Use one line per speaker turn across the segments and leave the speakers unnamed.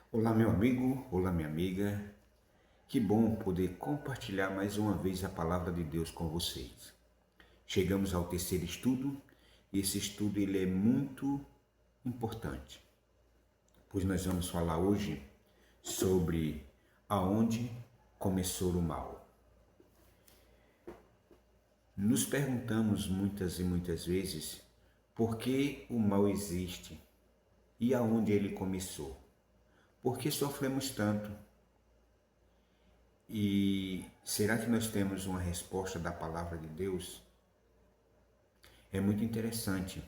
Olá, meu amigo, olá, minha amiga. Que bom poder compartilhar mais uma vez a palavra de Deus com vocês. Chegamos ao terceiro estudo e esse estudo ele é muito importante, pois nós vamos falar hoje sobre aonde começou o mal. Nos perguntamos muitas e muitas vezes por que o mal existe e aonde ele começou. Por que sofremos tanto? E será que nós temos uma resposta da palavra de Deus? É muito interessante,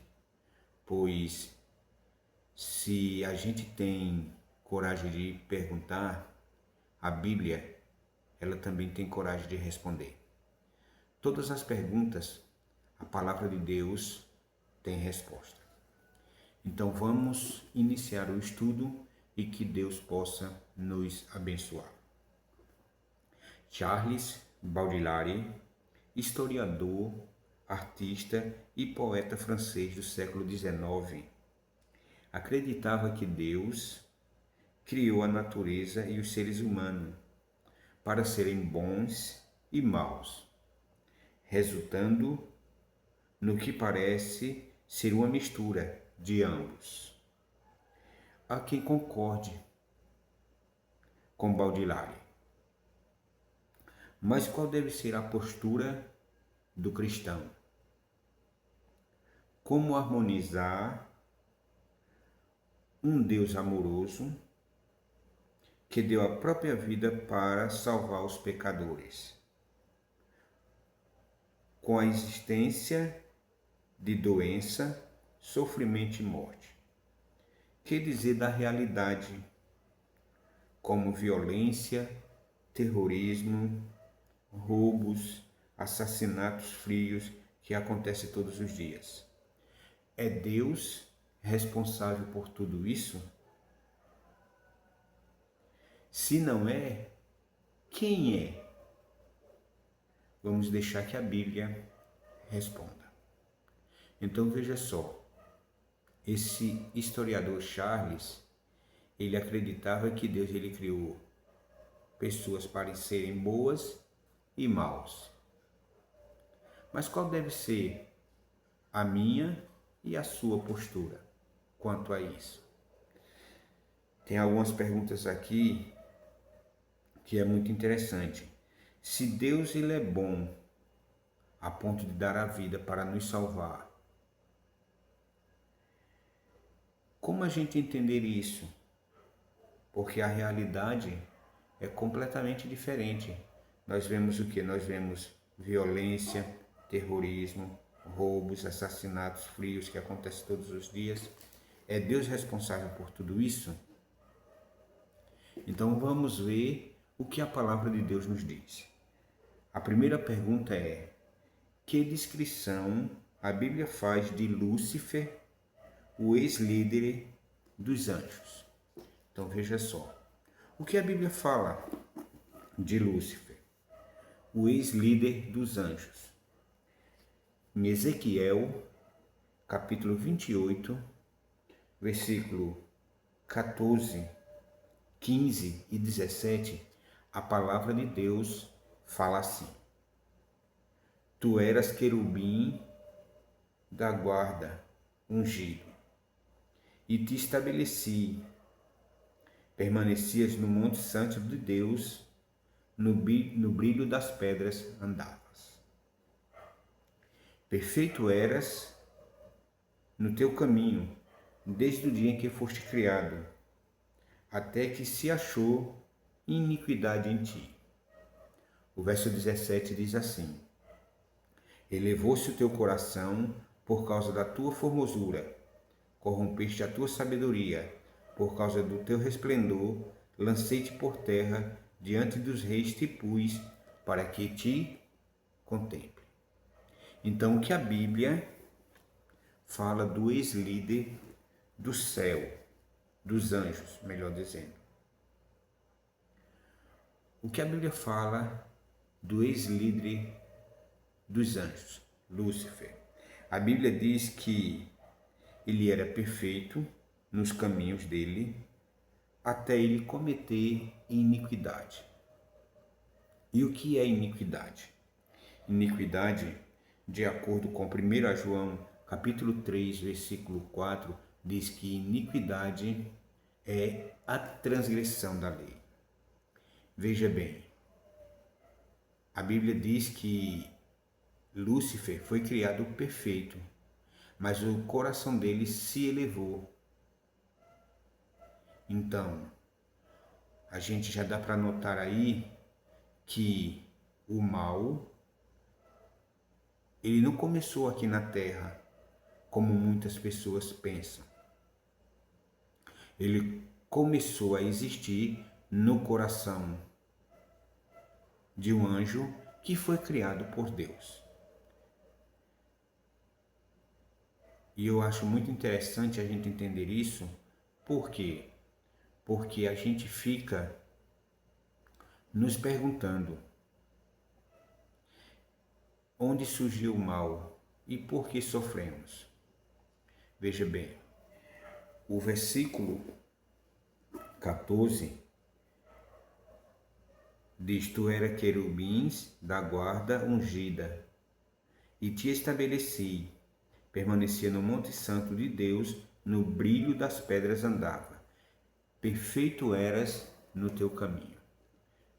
pois se a gente tem coragem de perguntar, a Bíblia, ela também tem coragem de responder. Todas as perguntas, a palavra de Deus tem resposta. Então vamos iniciar o estudo e que Deus possa nos abençoar. Charles Baudelaire, historiador, artista e poeta francês do século XIX, acreditava que Deus criou a natureza e os seres humanos para serem bons e maus, resultando no que parece ser uma mistura de ambos. Há quem concorde com Baudelaire, mas qual deve ser a postura do cristão? Como harmonizar um Deus amoroso que deu a própria vida para salvar os pecadores, com a existência de doença, sofrimento e morte? Que dizer da realidade, como violência, terrorismo, roubos, assassinatos frios que acontecem todos os dias? É Deus responsável por tudo isso? Se não é, quem é? Vamos deixar que a Bíblia responda. Então veja só, esse historiador Charles, ele acreditava que Deus ele criou pessoas para serem boas e maus. Mas qual deve ser a minha e a sua postura quanto a isso? Tem algumas perguntas aqui que é muito interessante. Se Deus ele é bom a ponto de dar a vida para nos salvar, como a gente entender isso? Porque a realidade é completamente diferente. Nós vemos o que? Nós vemos violência, terrorismo, roubos, assassinatos frios que acontecem todos os dias. É Deus responsável por tudo isso? Então vamos ver o que a palavra de Deus nos diz. A primeira pergunta é: que descrição a Bíblia faz de Lúcifer, o ex-líder dos anjos? Então veja só. O que a Bíblia fala de Lúcifer, o ex-líder dos anjos? Em Ezequiel, capítulo 28, versículo 14, 15 e 17, a palavra de Deus fala assim: Tu eras querubim da guarda, ungido, e te estabeleci. Permanecias no monte santo de Deus, no brilho das pedras andavas. Perfeito eras no teu caminho, desde o dia em que foste criado, até que se achou iniquidade em ti. O verso 17 diz assim: Elevou-se o teu coração por causa da tua formosura, corrompeste a tua sabedoria, por causa do teu resplendor, lancei-te por terra, diante dos reis te pus, para que te contemple. Então, o que a Bíblia fala do ex-líder do céu, dos anjos, melhor dizendo? O que a Bíblia fala do ex-líder dos anjos, Lúcifer? A Bíblia diz que ele era perfeito nos caminhos dele, até ele cometer iniquidade. E o que é iniquidade? Iniquidade, de acordo com 1 João, capítulo 3, versículo 4, diz que iniquidade é a transgressão da lei. Veja bem, a Bíblia diz que Lúcifer foi criado perfeito, mas o coração dele se elevou. Então, a gente já dá para notar aí que o mal, ele não começou aqui na terra, como muitas pessoas pensam. Ele começou a existir no coração de um anjo que foi criado por Deus. E eu acho muito interessante a gente entender isso. Por quê? Porque a gente fica nos perguntando onde surgiu o mal e por que sofremos. Veja bem, o versículo 14 diz: Tu era querubins da guarda ungida, e te estabeleci, permanecia no monte santo de Deus, no brilho das pedras andava, perfeito eras no teu caminho.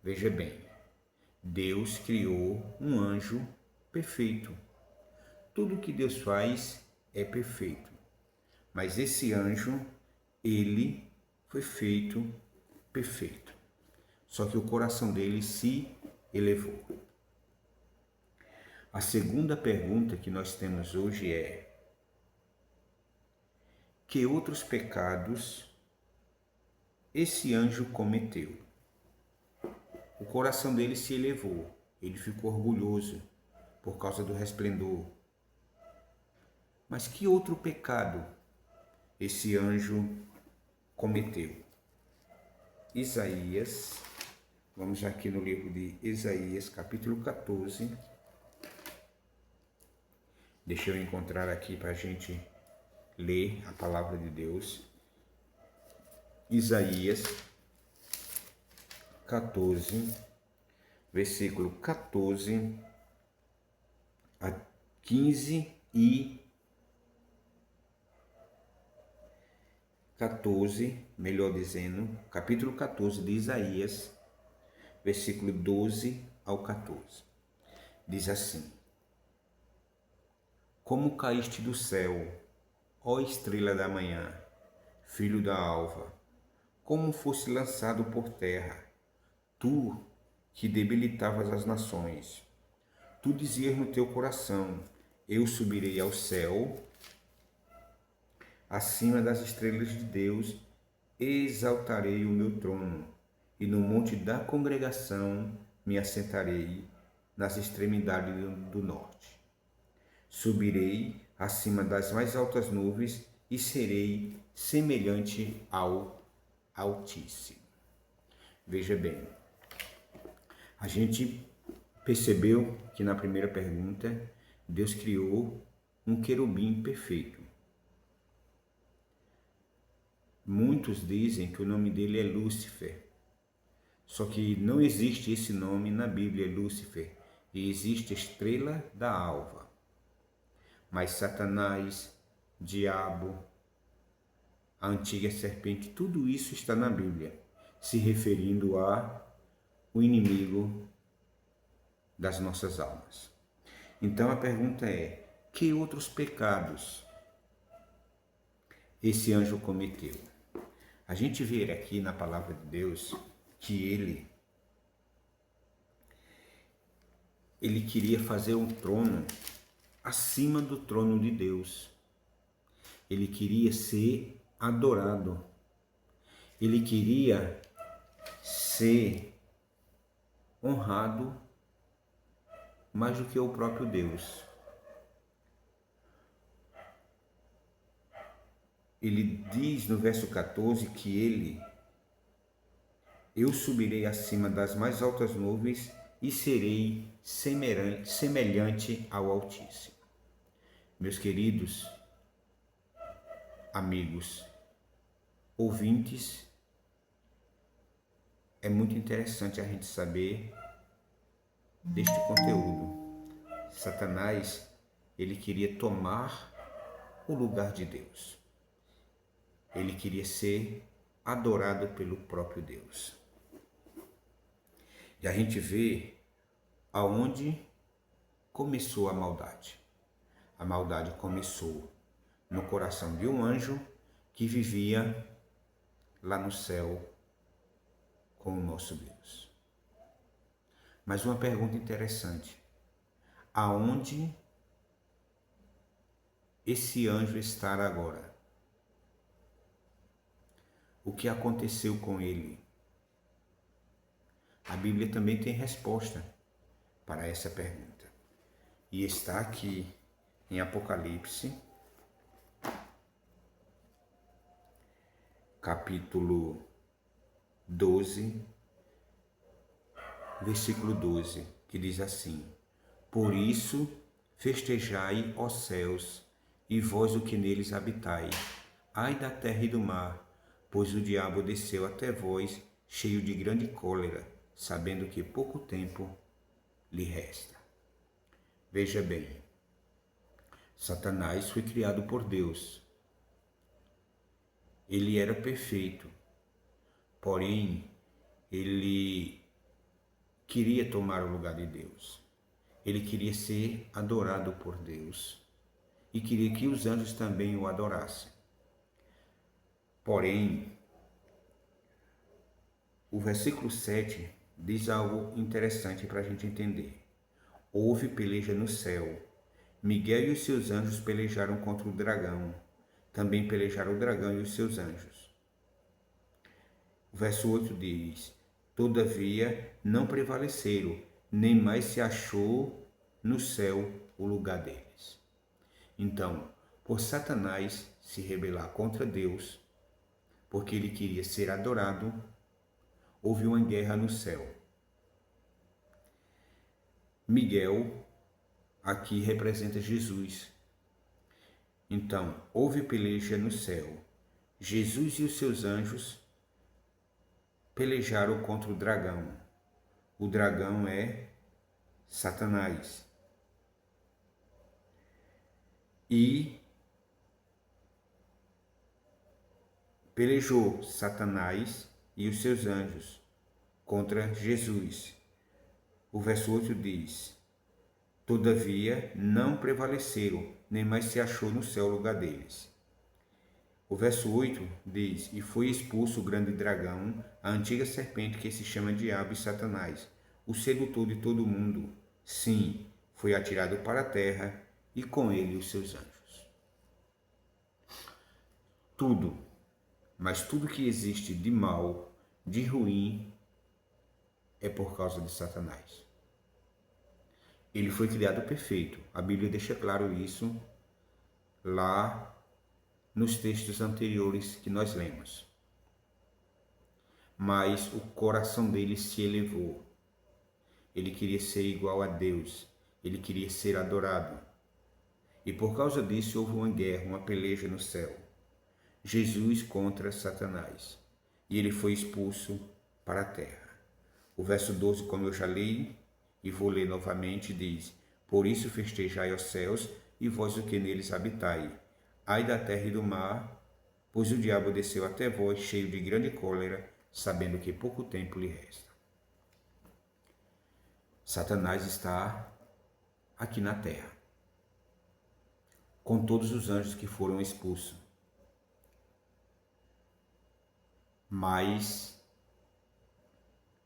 Veja bem, Deus criou um anjo perfeito. Tudo que Deus faz é perfeito. Mas esse anjo, ele foi feito perfeito. Só que o coração dele se elevou. A segunda pergunta que nós temos hoje é: que outros pecados esse anjo cometeu? O coração dele se elevou, ele ficou orgulhoso por causa do resplendor. Mas que outro pecado esse anjo cometeu? Isaías, vamos aqui no livro de Isaías, capítulo 14. Deixa eu encontrar aqui para a gente ler a palavra de Deus. Isaías 14, versículo 14 a 15 e 14, melhor dizendo, capítulo 14 de Isaías, versículo 12 ao 14. Diz assim: Como caíste do céu, ó estrela da manhã, filho da alva, como foste lançado por terra, tu que debilitavas as nações. Tu dizias no teu coração: eu subirei ao céu, acima das estrelas de Deus, exaltarei o meu trono, e no monte da congregação me assentarei, nas extremidades do norte. Subirei acima das mais altas nuvens e serei semelhante ao Altíssimo. Veja bem, a gente percebeu que na primeira pergunta Deus criou um querubim perfeito. Muitos dizem que o nome dele é Lúcifer, só que não existe esse nome na Bíblia, Lúcifer, e existe estrela da alva. Mas Satanás, diabo, a antiga serpente, tudo isso está na Bíblia, se referindo a o inimigo das nossas almas. Então a pergunta é: que outros pecados esse anjo cometeu? A gente vê aqui na palavra de Deus que ele queria fazer um trono acima do trono de Deus. Ele queria ser adorado. Ele queria ser honrado mais do que o próprio Deus. Ele diz no verso 14 que eu subirei acima das mais altas nuvens e serei semelhante ao Altíssimo. Meus queridos amigos, ouvintes é muito interessante a gente saber deste conteúdo. Satanás, ele queria tomar o lugar de Deus. Ele queria ser adorado pelo próprio Deus. E a gente vê aonde começou a maldade. A maldade começou no coração de um anjo que vivia lá no céu com o nosso Deus. Mas uma pergunta interessante: aonde esse anjo está agora? O que aconteceu com ele? A Bíblia também tem resposta para essa pergunta. E está aqui em Apocalipse, capítulo 12, versículo 12, que diz assim: Por isso festejai, ó céus, e vós o que neles habitai. Ai da terra e do mar, pois o diabo desceu até vós, cheio de grande cólera, sabendo que pouco tempo lhe resta. Veja bem, Satanás foi criado por Deus. Ele era perfeito, porém, ele queria tomar o lugar de Deus. Ele queria ser adorado por Deus e queria que os anjos também o adorassem. Porém, o versículo 7 diz algo interessante para a gente entender. Houve peleja no céu. Miguel e os seus anjos pelejaram contra o dragão. Também pelejaram o dragão e os seus anjos. O verso 8 diz: Todavia não prevaleceram, nem mais se achou no céu o lugar deles. Então, por Satanás se rebelar contra Deus, porque ele queria ser adorado, houve uma guerra no céu. Miguel aqui representa Jesus. Então, houve peleja no céu. Jesus e os seus anjos pelejaram contra o dragão. O dragão é Satanás. E pelejou Satanás e os seus anjos contra Jesus. O verso 8 diz: Todavia não prevaleceram, nem mais se achou no céu o lugar deles. O verso 8 diz: E foi expulso o grande dragão, a antiga serpente que se chama Diabo e Satanás, o sedutor de todo o mundo. Sim, foi atirado para a terra, e com ele os seus anjos. Tudo, mas tudo que existe de mal, de ruim, é por causa de Satanás. Ele foi criado perfeito. A Bíblia deixa claro isso lá nos textos anteriores que nós lemos. Mas o coração dele se elevou. Ele queria ser igual a Deus. Ele queria ser adorado. E por causa disso houve uma guerra, uma peleja no céu. Jesus contra Satanás. E ele foi expulso para a terra. O verso 12, como eu já li, e vou ler novamente, diz: Por isso festejai os céus, e vós o que neles habitai. Ai da terra e do mar, pois o diabo desceu até vós, cheio de grande cólera, sabendo que pouco tempo lhe resta. Satanás está aqui na terra, com todos os anjos que foram expulsos. Mas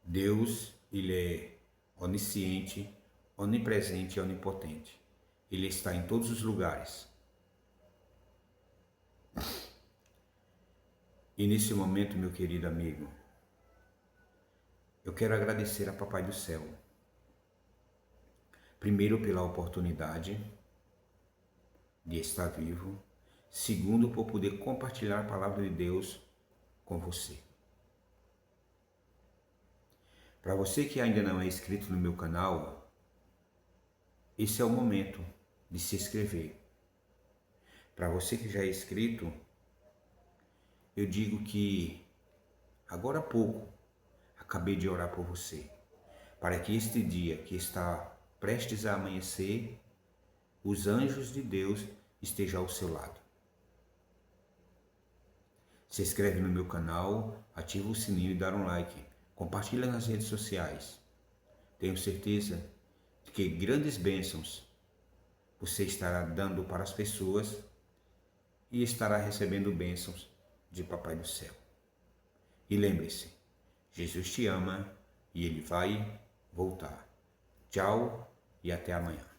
Deus, ele é onisciente, onipresente e onipotente. Ele está em todos os lugares. E nesse momento, meu querido amigo, eu quero agradecer a Papai do Céu. Primeiro, pela oportunidade de estar vivo. Segundo, por poder compartilhar a palavra de Deus com você. Para você que ainda não é inscrito no meu canal, esse é o momento de se inscrever. Para você que já é inscrito, eu digo que agora há pouco acabei de orar por você, para que este dia que está prestes a amanhecer, os anjos de Deus estejam ao seu lado. Se inscreve no meu canal, ativa o sininho e dá um like. Compartilha nas redes sociais. Tenho certeza de que grandes bênçãos você estará dando para as pessoas e estará recebendo bênçãos de Papai do Céu. E lembre-se, Jesus te ama e Ele vai voltar. Tchau e até amanhã.